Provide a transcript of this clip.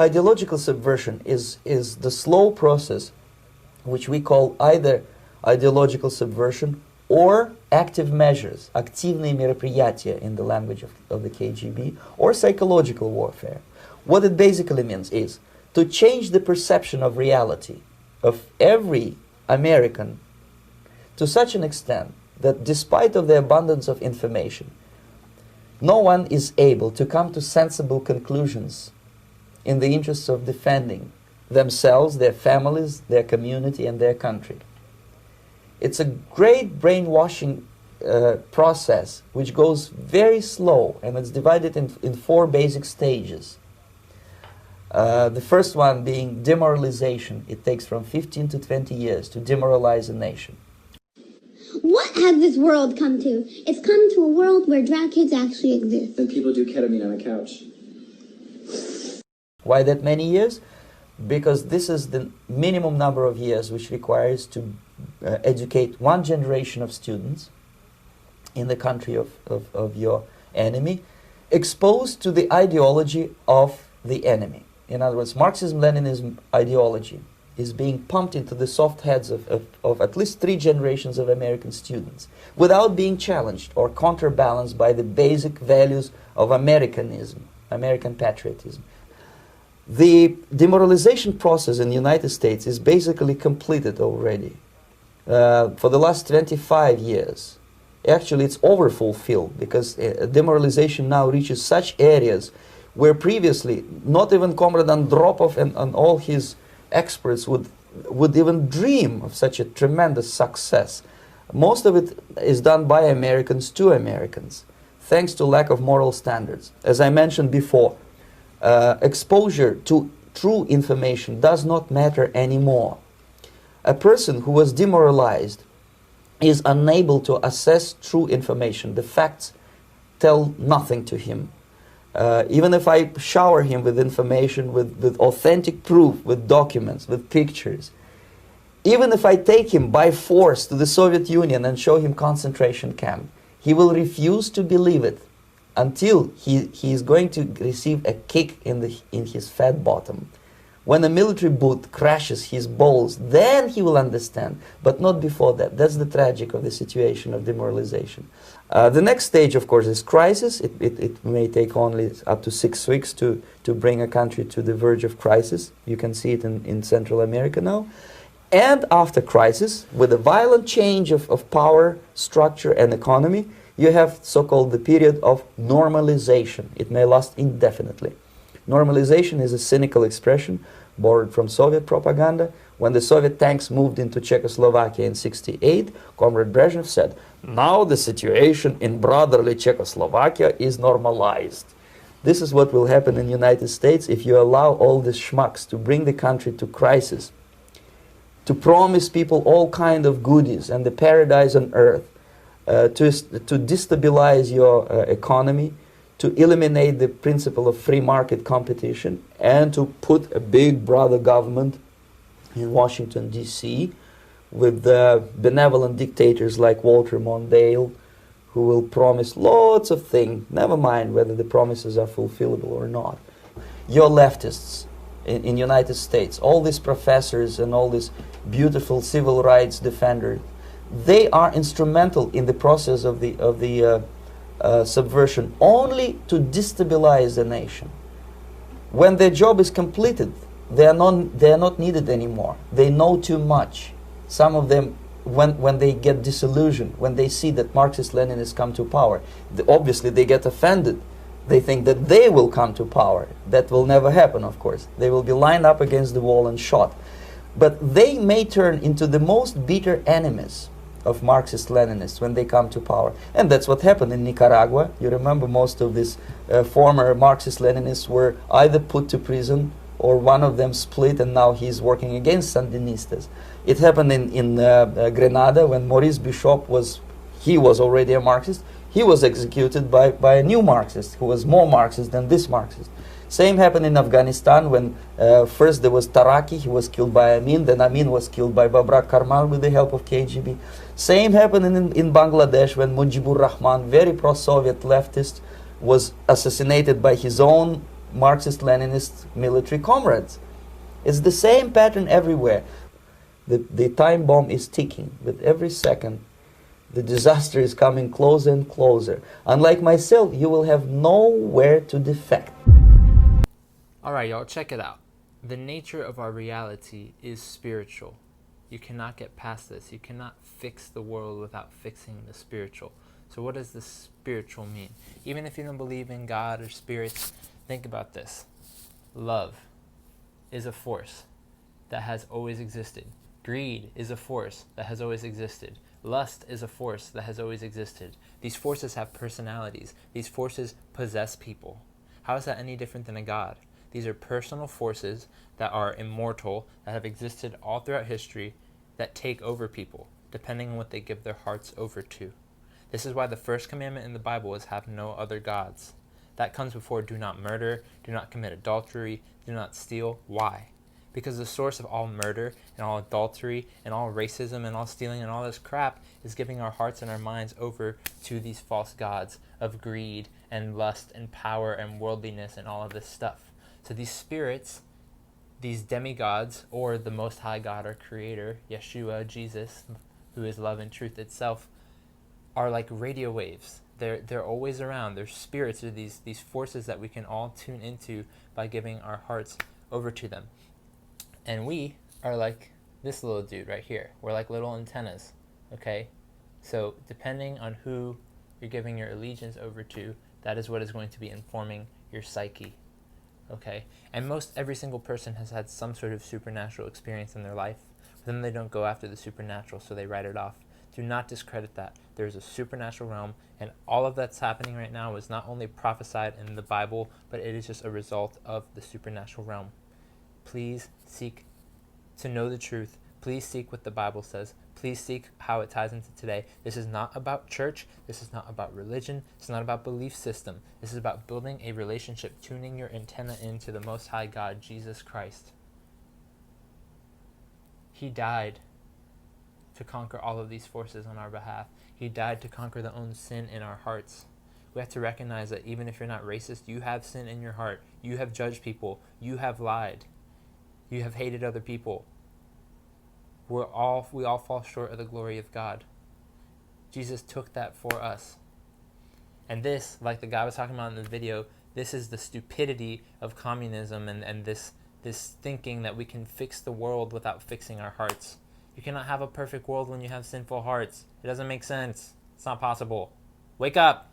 Ideological subversion is the slow process which we call either ideological subversion or active measures, активные мероприятия in the language of the KGB, or psychological warfare. What it basically means is to change the perception of reality of every American to such an extent that despite of the abundance of information, no one is able to come to sensible conclusions in the interests of defending themselves, their families, their community, and their country. It's a great brainwashing process which goes very slow, and it's divided in 4 basic stages. The first one being demoralization. It takes from 15 to 20 years to demoralize a nation. What has this world come to? It's come to a world where drag kids actually exist. And people do ketamine on a couch. Why that many years? Because this is the minimum number of years which requires to educate one generation of students in the country of your enemy, exposed to the ideology of the enemy. In other words, Marxism-Leninism ideology is being pumped into the soft heads of at least 3 generations of American students without being challenged or counterbalanced by the basic values of Americanism, American patriotism. The demoralization process in the United States is basically completed already. For the last 25 years, actually it's overfulfilled, because demoralization now reaches such areas where previously not even Comrade Andropov and all his experts would even dream of such a tremendous success. Most of it is done by Americans to Americans, thanks to lack of moral standards. As I mentioned before, exposure to true information does not matter anymore. A person who was demoralized is unable to assess true information. The facts tell nothing to him. Even if I shower him with information, with authentic proof, with documents, with pictures, even if I take him by force to the Soviet Union and show him concentration camp, he will refuse to believe it until he is going to receive a kick in his fat bottom. When a military boot crashes his balls, then he will understand, but not before that. That's the tragic of the situation of demoralization. The next stage, of course, is crisis. It may take only up to 6 weeks to bring a country to the verge of crisis. You can see it in Central America now. And after crisis, with a violent change of power, structure, and economy, you have so-called the period of normalization. It may last indefinitely. Normalization is a cynical expression borrowed from Soviet propaganda. When the Soviet tanks moved into Czechoslovakia in '68, Comrade Brezhnev said, "Now the situation in brotherly Czechoslovakia is normalized." This is what will happen in the United States if you allow all these schmucks to bring the country to crisis, to promise people all kind of goodies and the paradise on earth, to destabilize your economy, to eliminate the principle of free market competition, and to put a big brother government in Washington, D.C., with benevolent dictators like Walter Mondale, who will promise lots of things, never mind whether the promises are fulfillable or not. Your leftists in the United States, all these professors and all these beautiful civil rights defenders, they are instrumental in the process of the subversion only to destabilize the nation. When their job is completed, they are not needed anymore. They know too much. Some of them, when they get disillusioned, when they see that Marxist-Leninists come to power, obviously they get offended. They think that they will come to power. That will never happen, of course. They will be lined up against the wall and shot. But they may turn into the most bitter enemies of Marxist-Leninists when they come to power. And that's what happened in Nicaragua. You remember most of these former Marxist-Leninists were either put to prison or one of them split, and now he's working against Sandinistas. It happened in Grenada when Maurice Bishop was already a Marxist. He was executed by a new Marxist who was more Marxist than this Marxist. Same happened in Afghanistan when first there was Taraki, he was killed by Amin, then Amin was killed by Babrak Karmal with the help of KGB. Same happened in Bangladesh when Mujibur Rahman, very pro-Soviet leftist, was assassinated by his own Marxist-Leninist military comrades. It's the same pattern everywhere. The time bomb is ticking. With every second, the disaster is coming closer and closer. Unlike myself, you will have nowhere to defect. Alright, y'all, check it out. The nature of our reality is spiritual. You cannot get past this. You cannot fix the world without fixing the spiritual. So what does the spiritual mean? Even if you don't believe in God or spirits, think about this. Love is a force that has always existed. Greed is a force that has always existed. Lust is a force that has always existed. These forces have personalities. These forces possess people. How is that any different than a god? These are personal forces that are immortal, that have existed all throughout history, that take over people, depending on what they give their hearts over to. This is why the first commandment in the Bible is have no other gods. That comes before do not murder, do not commit adultery, do not steal. Why? Because the source of all murder and all adultery and all racism and all stealing and all this crap is giving our hearts and our minds over to these false gods of greed and lust and power and worldliness and all of this stuff. So these spirits, these demigods, or the Most High God or Creator, Yeshua, Jesus, who is love and truth itself, are like radio waves. They're always around. They're spirits. They're these forces that we can all tune into by giving our hearts over to them. And we are like this little dude right here. We're like little antennas, okay? So depending on who you're giving your allegiance over to, that is what is going to be informing your psyche, okay? And most every single person has had some sort of supernatural experience in their life, but then they don't go after the supernatural, so they write it off. Do not discredit that. There is a supernatural realm, and all of that's happening right now is not only prophesied in the Bible, but it is just a result of the supernatural realm. Please seek to know the truth. Please seek what the Bible says. Please seek how it ties into today. This is not about church. This is not about religion. It's not about belief system. This is about building a relationship, tuning your antenna into the Most High God, Jesus Christ. He died to conquer all of these forces on our behalf. He died to conquer the own sin in our hearts. We have to recognize that even if you're not racist, you have sin in your heart. You have judged people. You have lied. You have hated other people. We all fall short of the glory of God. Jesus took that for us. And this, like the guy was talking about in the video, this is the stupidity of communism and this thinking that we can fix the world without fixing our hearts. You cannot have a perfect world when you have sinful hearts. It doesn't make sense. It's not possible. Wake up!